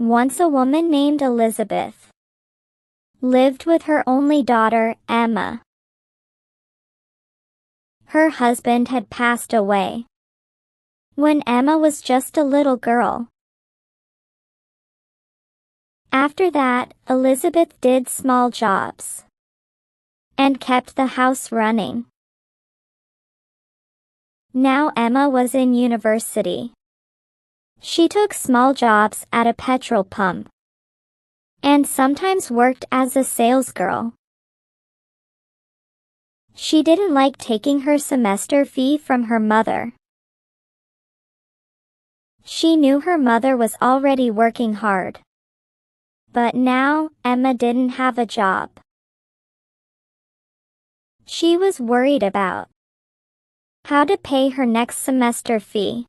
Once a woman named Elizabeth lived with her only daughter, Emma. Her husband had passed away when Emma was just a little girl. After that, Elizabeth did small jobs and kept the house running. Now Emma was in university. She took small jobs at a petrol pump and sometimes worked as a salesgirl. She didn't like taking her semester fee from her mother. She knew her mother was already working hard. But now, Emma didn't have a job. She was worried about how to pay her next semester fee.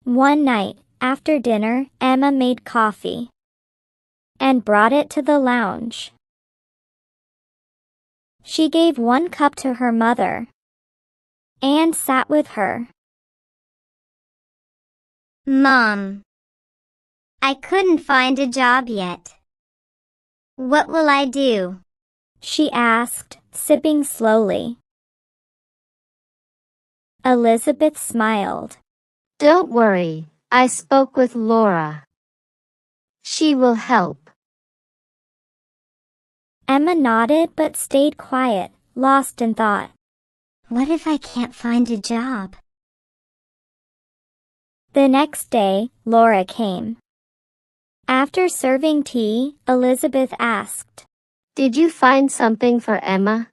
One night, after dinner, Emma made coffee and brought it to the lounge. She gave one cup to her mother and sat with her. Mom, I couldn't find a job yet. What will I do? She asked, sipping slowly. Elizabeth smiled. Don't worry, I spoke with Laura. She will help. Emma nodded but stayed quiet, lost in thought. What if I can't find a job? The next day, Laura came. After serving tea, Elizabeth asked, Did you find something for Emma?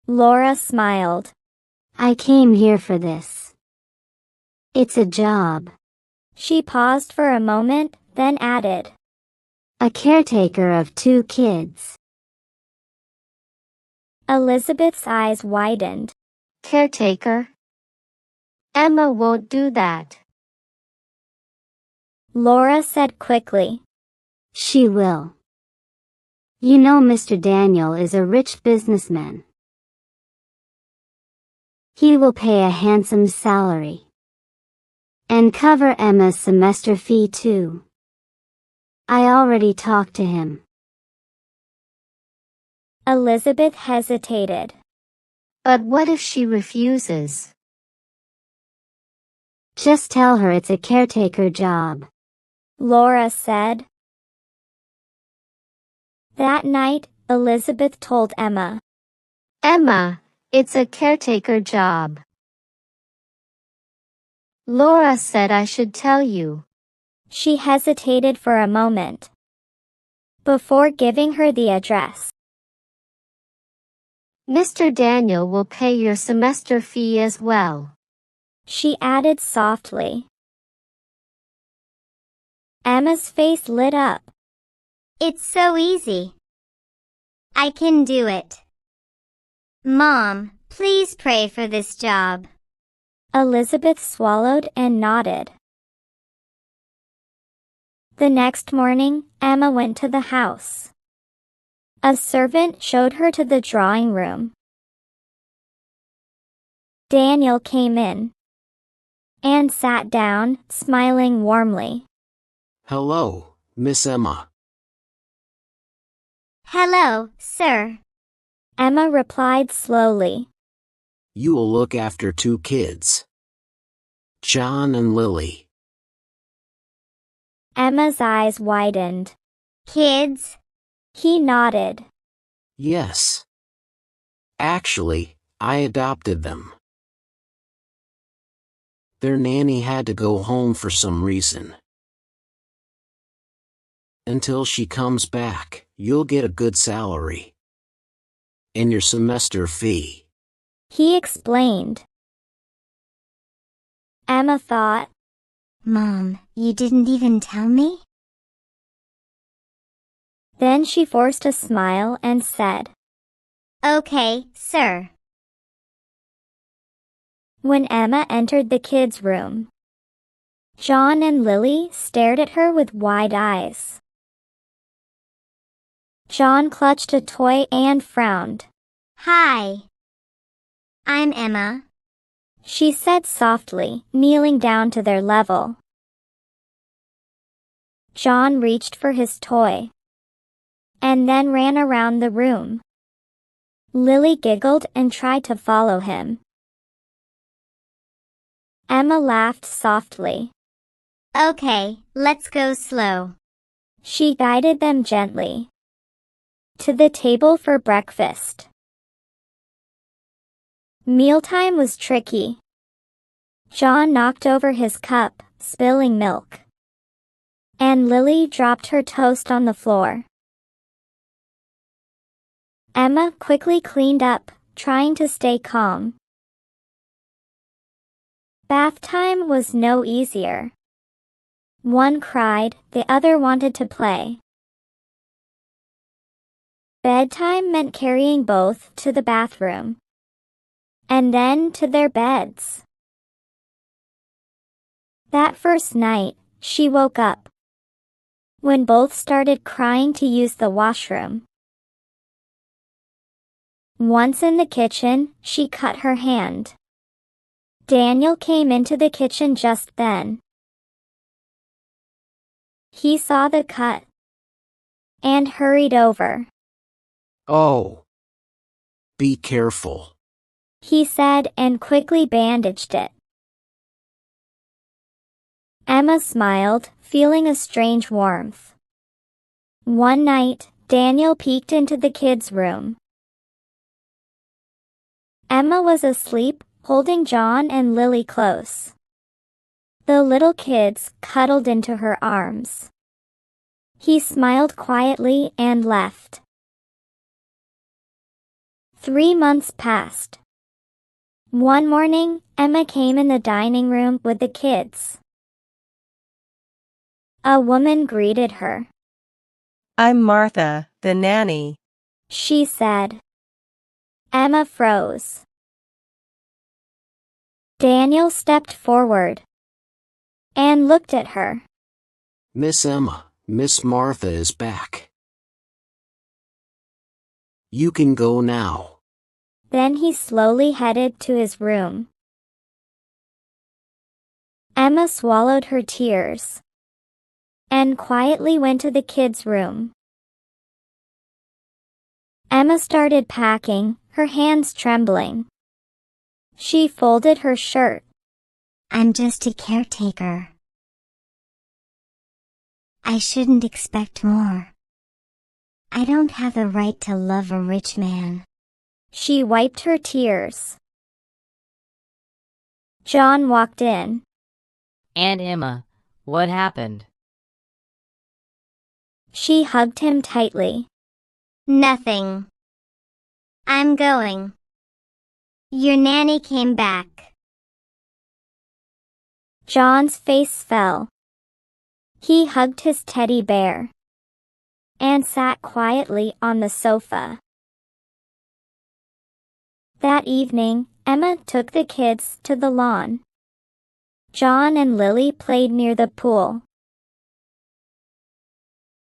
Laura smiled. I came here for this. It's a job. She paused for a moment, then added, A caretaker of 2 kids. Elizabeth's eyes widened. Caretaker? Emma won't do that. Laura said quickly. She will. You know Mr. Daniel is a rich businessman. He will pay a handsome salary and cover Emma's semester fee too. I already talked to him. Elizabeth hesitated. But what if she refuses? Just tell her it's a caretaker job, Laura said. That night, Elizabeth told Emma. Emma, it's a caretaker job. Laura said I should tell you. She hesitated for a moment before giving her the address. Mr. Daniel will pay your semester fee as well, she added softly. Emma's face lit up. It's so easy. I can do it. Mom, please pray for this job. Elizabeth swallowed and nodded. The next morning, Emma went to the house. A servant showed her to the drawing room. Daniel came in and sat down, smiling warmly. Hello, Miss Emma. Hello, sir. Emma replied slowly. You will look after 2 kids, John and Lily. Emma's eyes widened. Kids? He nodded. Yes. Actually, I adopted them. Their nanny had to go home for some reason. Until she comes back, you'll get a good salary and your semester fee. He explained. Emma thought, Mom, you didn't even tell me? Then she forced a smile and said, Okay, sir. When Emma entered the kids' room, John and Lily stared at her with wide eyes. John clutched a toy and frowned. Hi. I'm Emma. she said softly, kneeling down to their level. John reached for his toy and then ran around the room. Lily giggled and tried to follow him. Emma laughed softly. Okay, let's go slow. She guided them gently to the table for breakfast. Mealtime was tricky. John knocked over his cup, spilling milk, and Lily dropped her toast on the floor. Emma quickly cleaned up, trying to stay calm. Bath time was no easier. One cried, the other wanted to play. Bedtime meant carrying both to the bathroom and then to their beds. That first night, she woke up when both started crying to use the washroom. Once in the kitchen, she cut her hand. Daniel came into the kitchen just then. He saw the cut and hurried over. Oh. Be careful. He said and quickly bandaged it. Emma smiled, feeling a strange warmth. One night, Daniel peeked into the kids' room. Emma was asleep, holding John and Lily close. The little kids cuddled into her arms. He smiled quietly and left. 3 months passed. One morning, Emma came in the dining room with the kids. A woman greeted her. I'm Martha, the nanny. She said. Emma froze. Daniel stepped forward and looked at her. Miss Emma, Miss Martha is back. You can go now. Then he slowly headed to his room. Emma swallowed her tears and quietly went to the kids' room. Emma started packing, her hands trembling. She folded her shirt. I'm just a caretaker. I shouldn't expect more. I don't have the right to love a rich man. She wiped her tears. John walked in. Aunt Emma, what happened? She hugged him tightly. Nothing. I'm going. Your nanny came back. John's face fell. He hugged his teddy bear and sat quietly on the sofa. That evening, Emma took the kids to the lawn. John and Lily played near the pool.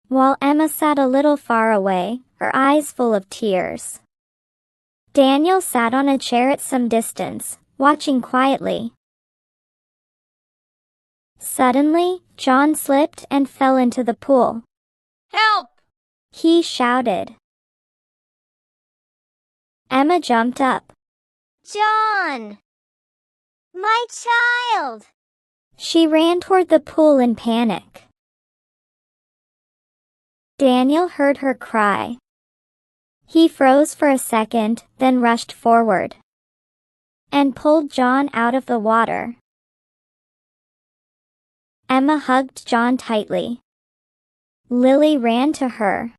While Emma sat a little far away, her eyes full of tears. Daniel sat on a chair at some distance, watching quietly. Suddenly, John slipped and fell into the pool. Help! He shouted. Emma jumped up. John! My child! She ran toward the pool in panic. Daniel heard her cry. He froze for a second, then rushed forward and pulled John out of the water. Emma hugged John tightly. Lily ran to her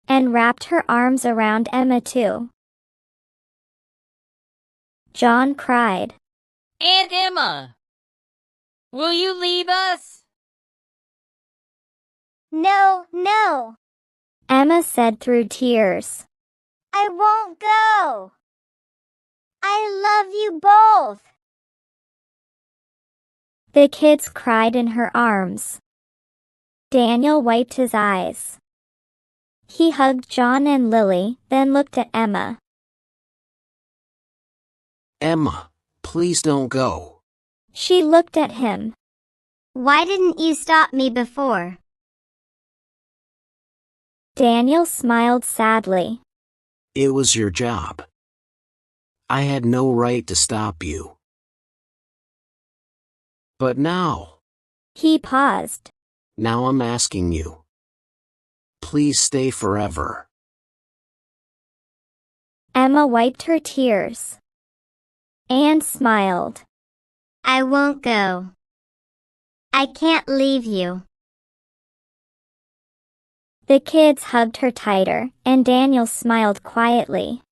and wrapped her arms around Emma too. John cried. Aunt Emma! Will you leave us? No. Emma said through tears. I won't go. I love you both. The kids cried in her arms. Daniel wiped his eyes. He hugged John and Lily, then looked at Emma. Emma, Please don't go. She looked at him. Why didn't you stop me before? Daniel smiled sadly. It was your job. I had no right to stop you. But now, He paused. now I'm asking you. Please stay forever. Emma wiped her tears. Anne smiled. I won't go. I can't leave you. The kids hugged her tighter, and Daniel smiled quietly.